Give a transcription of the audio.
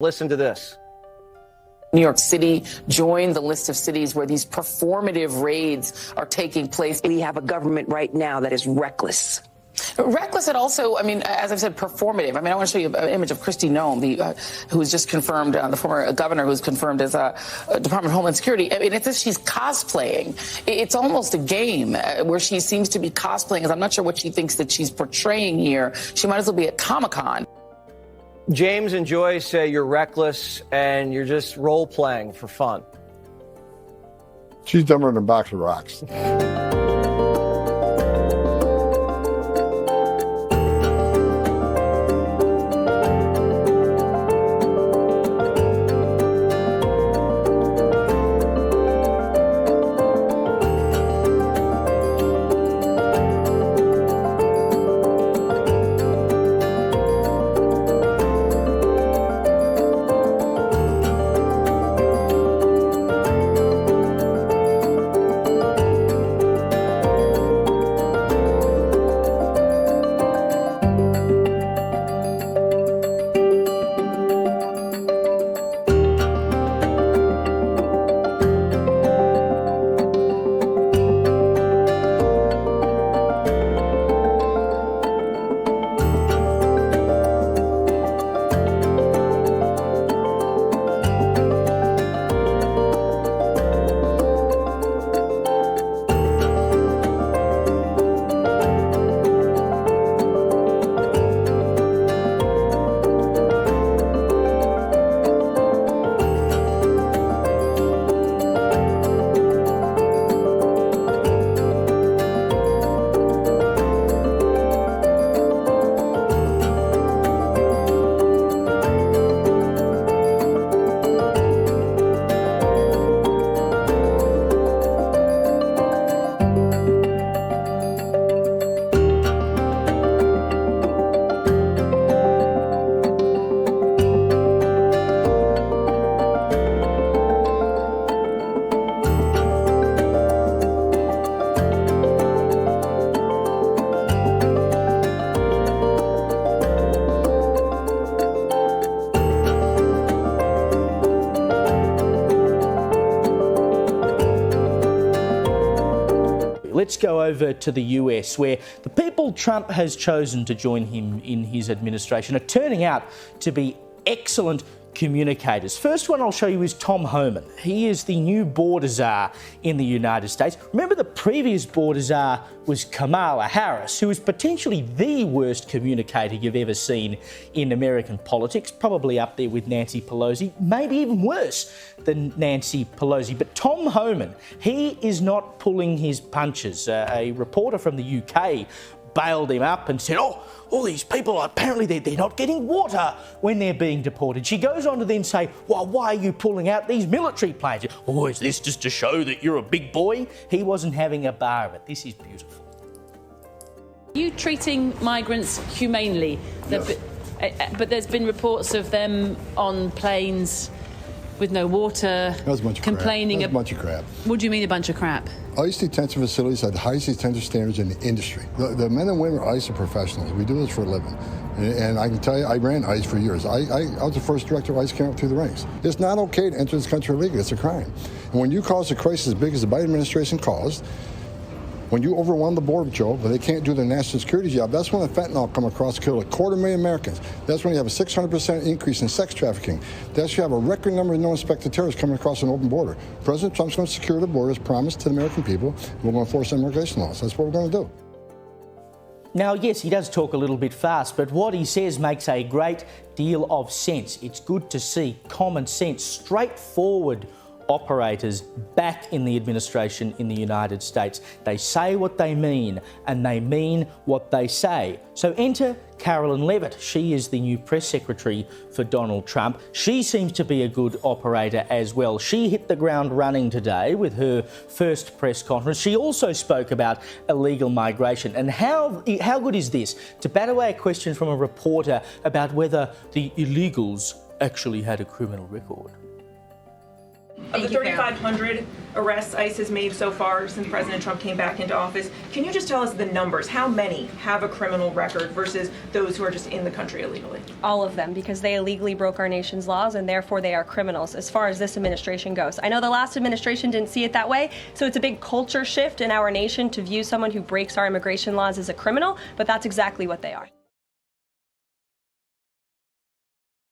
Listen to this. New York City joined the list of cities where these performative raids are taking place. We have a government right now that is reckless. Reckless and also, I mean, as I've said, performative. I mean, I want to show you an image of Kristi Noem, who was just confirmed, the former governor who was confirmed as Department of Homeland Security. I mean, it's as she's cosplaying. It's almost a game where she seems to be cosplaying, because I'm not sure what she thinks that she's portraying here. She might as well be at Comic-Con. James and Joy say you're reckless and you're just role-playing for fun. She's dumber than a box of rocks. Let's go over to the US, where the people Trump has chosen to join him in his administration are turning out to be excellent communicators. First one I'll show you is Tom Homan. He is the new border czar in the United States. Remember, the previous border czar was Kamala Harris, who is potentially the worst communicator you've ever seen in American politics, probably up there with Nancy Pelosi, maybe even worse than Nancy Pelosi. But Tom Homan, he is not pulling his punches. A reporter from the UK bailed him up and said, oh, all these people, apparently they're not getting water when they're being deported. She goes on to then say, well, why are you pulling out these military planes? Oh, is this just to show that you're a big boy? He wasn't having a bar of it. This is beautiful. You treating migrants humanely, Yes. but there's been reports of them on planes with no water, That was a bunch of complaining. crap. That was a bunch of crap. What do you mean a bunch of crap? ICE detention facilities have the highest detention standards in the industry. The men and women at ICE are professionals. We do this for a living. And I can tell you, I ran ICE for years. I was the first director of ICE came up through the ranks. It's not okay to enter this country illegally. It's a crime. And when you cause a crisis as big as the Biden administration caused, when you overwhelm the Border Patrol, when they can't do their national security job, that's when the fentanyl come across, killed 250,000 Americans. That's when you have a 600% increase in sex trafficking. That's when you have a record number of no-inspected terrorists coming across an open border. President Trump's going to secure the border as promised to the American people. We're going to enforce immigration laws. That's what we're going to do. Now, yes, he does talk a little bit fast, but what he says makes a great deal of sense. It's good to see common sense, straightforward operators back in the administration in the United States. They say what they mean, and they mean what they say. So enter Carolyn Levitt. She is the new press secretary for Donald Trump. She seems to be a good operator as well. She hit the ground running today with her first press conference. She also spoke about illegal migration. And how good is this? To bat away a question from a reporter about whether the illegals actually had a criminal record. Of the 3,500 arrests ICE has made so far since President Trump came back into office, can you just tell us the numbers? How many have a criminal record versus those who are just in the country illegally? All of them, because they illegally broke our nation's laws and therefore they are criminals as far as this administration goes. I know the last administration didn't see it that way, so it's a big culture shift in our nation to view someone who breaks our immigration laws as a criminal, but that's exactly what they are.